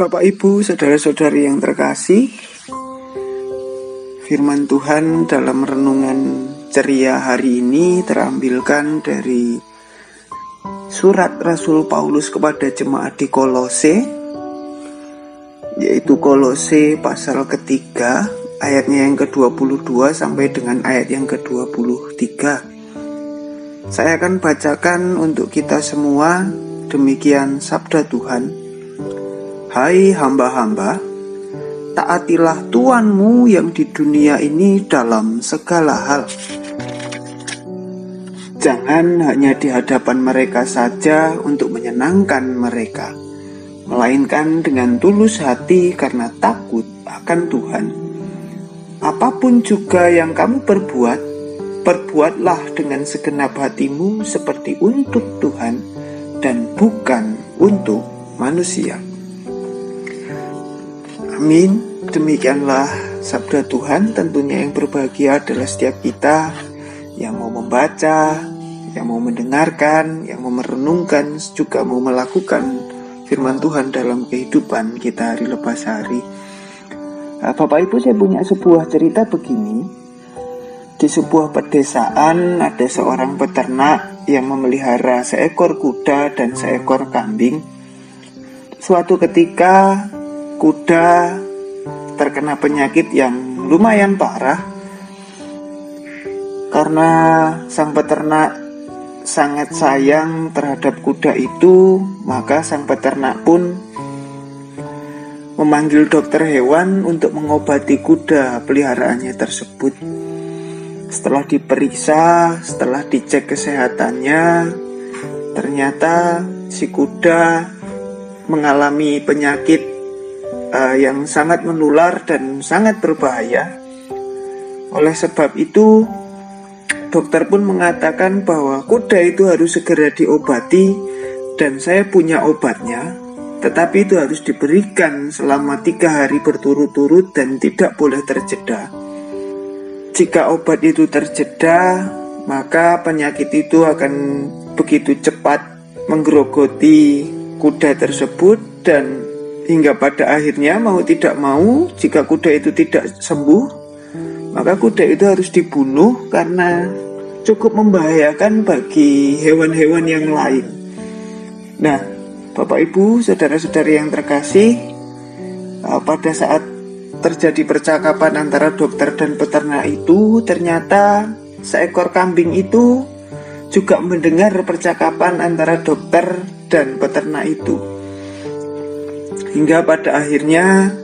Bapak, Ibu, saudara-saudari yang terkasih, firman Tuhan dalam renungan ceria hari ini terambilkan dari surat Rasul Paulus kepada jemaat di Kolose, yaitu Kolose pasal ketiga, ayatnya yang ke-22 sampai dengan ayat yang ke-23. Saya akan bacakan untuk kita semua, demikian sabda Tuhan. Hai hamba-hamba, taatilah Tuanmu yang di dunia ini dalam segala hal. Jangan hanya di hadapan mereka saja untuk menyenangkan mereka, melainkan dengan tulus hati karena takut akan Tuhan. Apapun juga yang kamu perbuat, perbuatlah dengan segenap hatimu seperti untuk Tuhan dan bukan untuk manusia. Amin. Demikianlah sabda Tuhan. Tentunya yang berbahagia adalah setiap kita yang mau membaca, yang mau mendengarkan, yang mau merenungkan, juga mau melakukan firman Tuhan dalam kehidupan kita hari lepas hari. Bapak Ibu, saya punya sebuah cerita begini. Di sebuah pedesaan ada seorang peternak yang memelihara seekor kuda dan seekor kambing. Suatu ketika kuda terkena penyakit yang lumayan parah. Karena sang peternak sangat sayang terhadap kuda itu, maka sang peternak pun memanggil dokter hewan untuk mengobati kuda peliharaannya tersebut. Setelah diperiksa, setelah dicek kesehatannya, ternyata si kuda mengalami penyakit yang sangat menular dan sangat berbahaya. Oleh sebab itu, dokter pun mengatakan bahwa kuda itu harus segera diobati dan saya punya obatnya, tetapi itu harus diberikan selama 3 hari berturut-turut dan tidak boleh terjeda. Jika obat itu terjeda, maka penyakit itu akan begitu cepat menggerogoti kuda tersebut, dan hingga pada akhirnya mau tidak mau, jika kuda itu tidak sembuh, maka kuda itu harus dibunuh karena cukup membahayakan bagi hewan-hewan yang lain. Nah, Bapak Ibu, saudara-saudari yang terkasih, pada saat terjadi percakapan antara dokter dan peternak itu, ternyata seekor kambing itu juga mendengar percakapan antara dokter dan peternak itu. Hingga pada akhirnya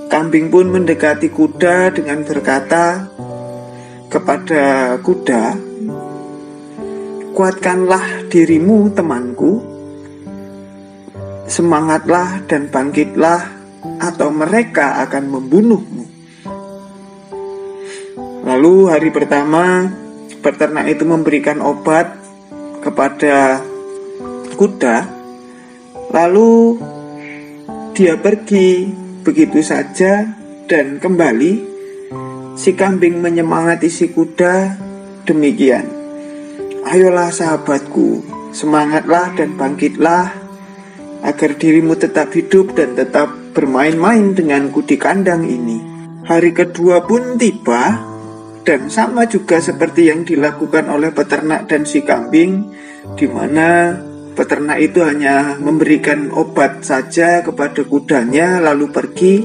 kambing pun mendekati kuda dengan berkata kepada kuda, "Kuatkanlah dirimu temanku, semangatlah dan bangkitlah, atau mereka akan membunuhmu." Lalu hari pertama peternak itu memberikan obat kepada kuda, lalu dia pergi begitu saja dan kembali. Si kambing menyemangati si kuda demikian, "Ayolah sahabatku, semangatlah dan bangkitlah, agar dirimu tetap hidup dan tetap bermain-main denganku di kandang ini." Hari kedua pun tiba, dan sama juga seperti yang dilakukan oleh peternak dan si kambing, di mana peternak itu hanya memberikan obat saja kepada kudanya lalu pergi,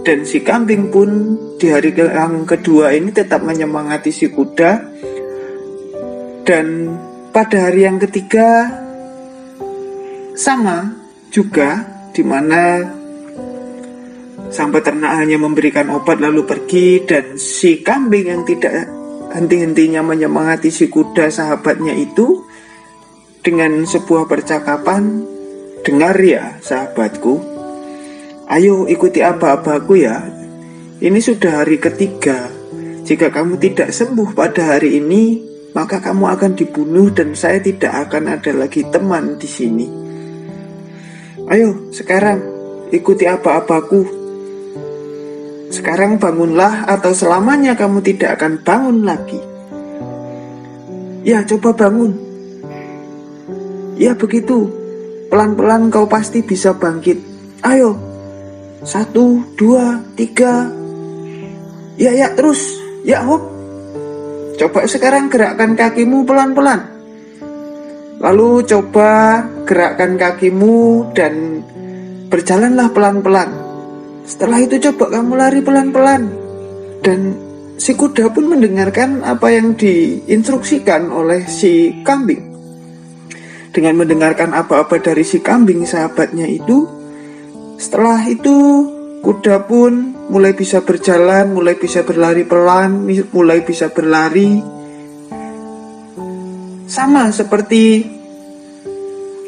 dan si kambing pun di hari yang kedua ini tetap menyemangati si kuda. Dan pada hari yang ketiga sama juga, di mana sang peternak hanya memberikan obat lalu pergi, dan si kambing yang tidak henti-hentinya menyemangati si kuda sahabatnya itu dengan sebuah percakapan, "Dengar ya sahabatku, ayo ikuti aba-abaku ya. Ini sudah hari ketiga. Jika kamu tidak sembuh pada hari ini, maka kamu akan dibunuh dan saya tidak akan ada lagi teman di sini. Ayo sekarang ikuti aba-abaku. Sekarang bangunlah atau selamanya kamu tidak akan bangun lagi. Ya, coba bangun. Ya begitu, pelan-pelan kau pasti bisa bangkit. Ayo, 1, 2, 3. Ya, terus. Ya, hop. Coba sekarang gerakkan kakimu pelan-pelan. Lalu coba gerakkan kakimu dan berjalanlah pelan-pelan. Setelah itu coba kamu lari pelan-pelan. Dan si kuda pun mendengarkan apa yang diinstruksikan oleh si kambing. Dengan mendengarkan apa-apa dari si kambing sahabatnya itu, setelah itu kuda pun mulai bisa berjalan, mulai bisa berlari pelan, mulai bisa berlari. Sama seperti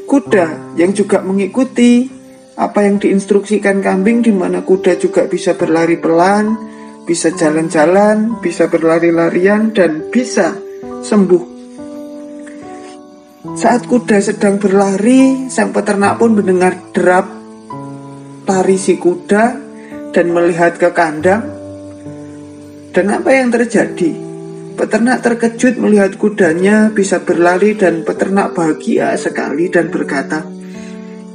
kuda yang juga mengikuti apa yang diinstruksikan kambing, di mana kuda juga bisa berlari pelan, bisa jalan-jalan, bisa berlari-larian, dan bisa sembuh. Saat kuda sedang berlari, sang peternak pun mendengar derap lari si kuda dan melihat ke kandang. Dan apa yang terjadi? Peternak terkejut melihat kudanya bisa berlari, dan peternak bahagia sekali dan berkata,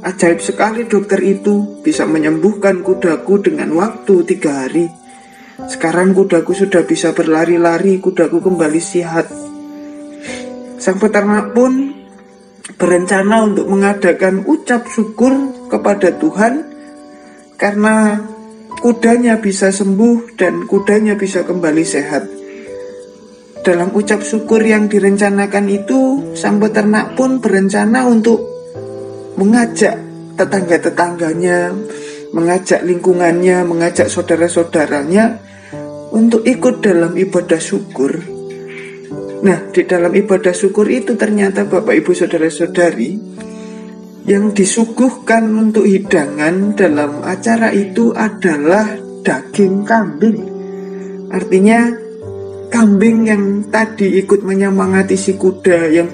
"Ajaib sekali dokter itu, bisa menyembuhkan kudaku dengan waktu 3 hari. Sekarang kudaku sudah bisa berlari-lari, kudaku kembali sehat." Sang peternak pun berencana untuk mengadakan ucap syukur kepada Tuhan karena kudanya bisa sembuh dan kudanya bisa kembali sehat. Dalam ucap syukur yang direncanakan itu, sang peternak pun berencana untuk mengajak tetangga-tetangganya, mengajak lingkungannya, mengajak saudara-saudaranya untuk ikut dalam ibadah syukur. Nah, di dalam ibadah syukur itu ternyata Bapak Ibu Saudara-saudari, yang disuguhkan untuk hidangan dalam acara itu adalah daging kambing. Artinya kambing yang tadi ikut menyemangati si kuda yang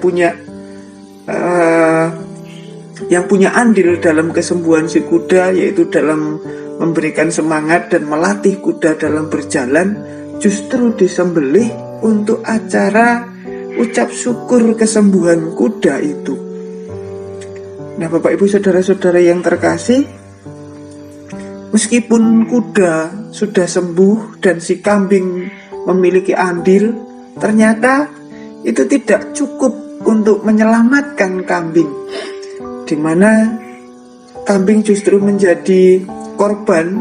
punya andil dalam kesembuhan si kuda, yaitu dalam memberikan semangat dan melatih kuda dalam berjalan, justru disembelih untuk acara ucap syukur kesembuhan kuda itu. Nah, Bapak Ibu Saudara-saudara yang terkasih, meskipun kuda sudah sembuh dan si kambing memiliki andil, ternyata itu tidak cukup untuk menyelamatkan kambing, di mana kambing justru menjadi korban,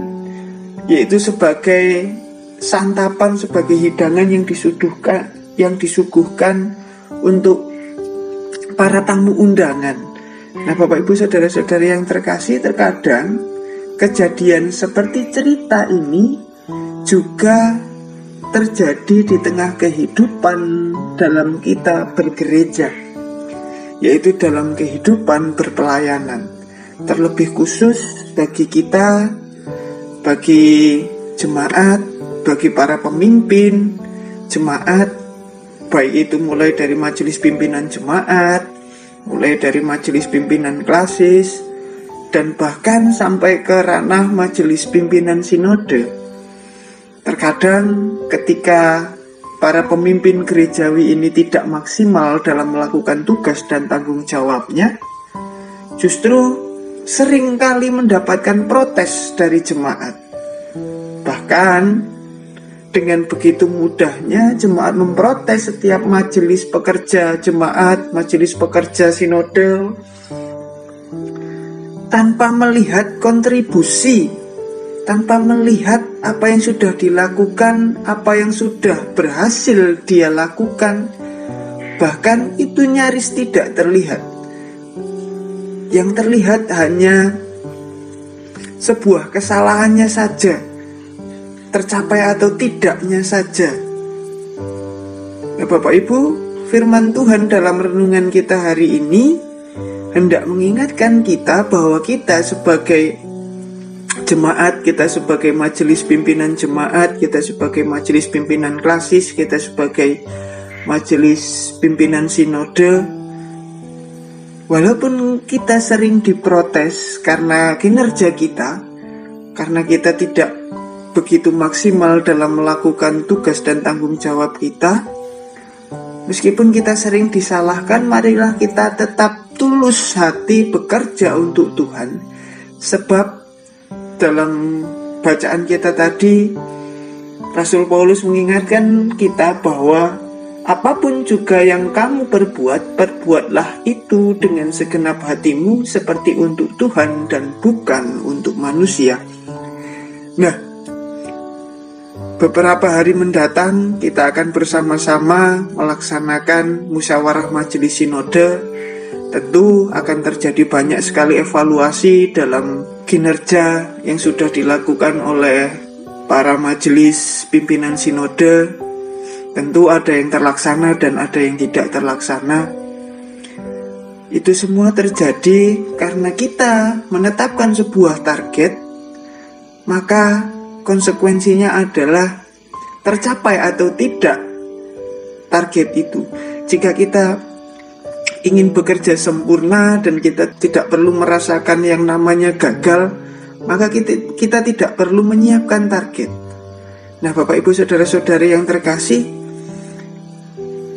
yaitu sebagai santapan, sebagai hidangan yang disuguhkan untuk para tamu undangan. Nah, Bapak Ibu Saudara-saudari yang terkasih, terkadang kejadian seperti cerita ini juga terjadi di tengah kehidupan dalam kita bergereja, yaitu dalam kehidupan berpelayanan. Terlebih khusus bagi kita, bagi jemaat, bagi para pemimpin jemaat, baik itu mulai dari majelis pimpinan jemaat, mulai dari majelis pimpinan klasis, dan bahkan sampai ke ranah majelis pimpinan sinode. Terkadang ketika para pemimpin gerejawi ini tidak maksimal dalam melakukan tugas dan tanggung jawabnya, justru seringkali mendapatkan protes dari jemaat. Bahkan dengan begitu mudahnya jemaat memprotes setiap majelis pekerja jemaat, majelis pekerja sinode, tanpa melihat kontribusi, tanpa melihat apa yang sudah dilakukan, apa yang sudah berhasil dia lakukan. Bahkan itu nyaris tidak terlihat. Yang terlihat hanya sebuah kesalahannya saja, tercapai atau tidaknya saja. Nah, Bapak Ibu, firman Tuhan dalam renungan kita hari ini hendak mengingatkan kita bahwa kita sebagai jemaat, kita sebagai majelis pimpinan jemaat, kita sebagai majelis pimpinan klasis, kita sebagai majelis pimpinan sinode, walaupun kita sering diprotes karena kinerja kita, karena kita tidak begitu maksimal dalam melakukan tugas dan tanggung jawab kita, meskipun kita sering disalahkan, marilah kita tetap tulus hati bekerja untuk Tuhan. Sebab dalam bacaan kita tadi, Rasul Paulus mengingatkan kita bahwa apapun juga yang kamu perbuat, perbuatlah itu dengan segenap hatimu seperti untuk Tuhan dan bukan untuk manusia. Nah, beberapa hari mendatang kita akan bersama-sama melaksanakan musyawarah majelis sinode. Tentu akan terjadi banyak sekali evaluasi dalam kinerja yang sudah dilakukan oleh para majelis pimpinan sinode. Tentu ada yang terlaksana dan ada yang tidak terlaksana. Itu semua terjadi karena kita menetapkan sebuah target, maka konsekuensinya adalah tercapai atau tidak target itu. Jika kita ingin bekerja sempurna dan kita tidak perlu merasakan yang namanya gagal, maka kita tidak perlu menyiapkan target. Nah, Bapak Ibu saudara-saudari yang terkasih,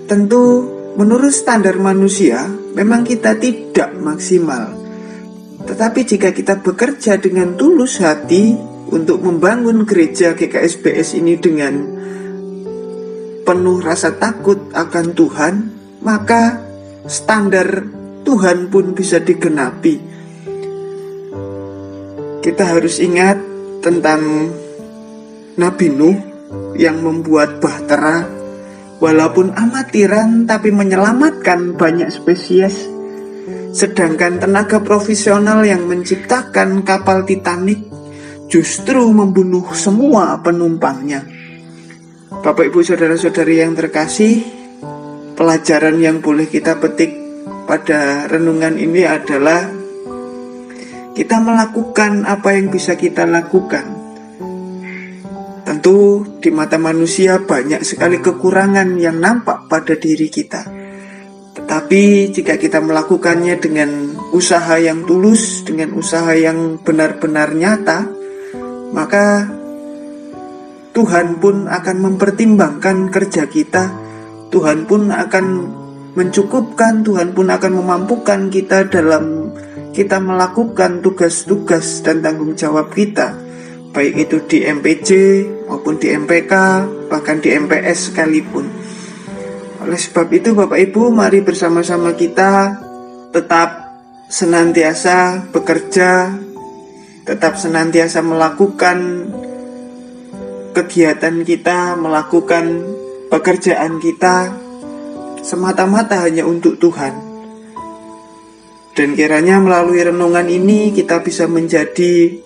tentu menurut standar manusia memang kita tidak maksimal. Tetapi jika kita bekerja dengan tulus hati untuk membangun gereja GKSBS ini dengan penuh rasa takut akan Tuhan, maka standar Tuhan pun bisa digenapi. Kita harus ingat tentang Nabi Nuh yang membuat bahtera, walaupun amatiran tapi menyelamatkan banyak spesies. Sedangkan tenaga profesional yang menciptakan kapal Titanic justru membunuh semua penumpangnya. Bapak Ibu saudara-saudari yang terkasih, pelajaran yang boleh kita petik pada renungan ini adalah kita melakukan apa yang bisa kita lakukan. Tentu di mata manusia banyak sekali kekurangan yang nampak pada diri kita. Tetapi jika kita melakukannya dengan usaha yang tulus, dengan usaha yang benar-benar nyata, maka Tuhan pun akan mempertimbangkan kerja kita. Tuhan pun akan mencukupkan, Tuhan pun akan memampukan kita dalam kita melakukan tugas-tugas dan tanggung jawab kita, baik itu di MPJ maupun di MPK, bahkan di MPS sekalipun. Oleh sebab itu Bapak Ibu, mari bersama-sama kita tetap senantiasa bekerja, tetap senantiasa melakukan kegiatan kita, melakukan pekerjaan kita semata-mata hanya untuk Tuhan. Dan kiranya melalui renungan ini kita bisa menjadi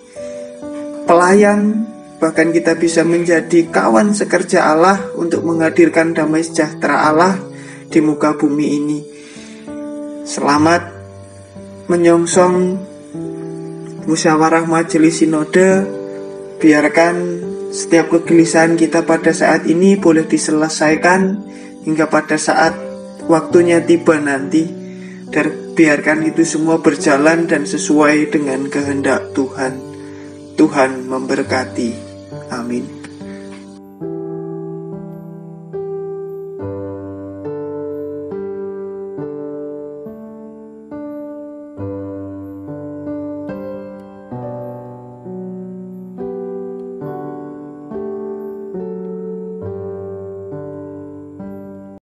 pelayan, bahkan kita bisa menjadi kawan sekerja Allah untuk menghadirkan damai sejahtera Allah di muka bumi ini. Selamat menyongsong musyawarah majelis sinode. Biarkan setiap kegelisahan kita pada saat ini boleh diselesaikan hingga pada saat waktunya tiba nanti, dan biarkan itu semua berjalan dan sesuai dengan kehendak Tuhan. Tuhan memberkati. Amin.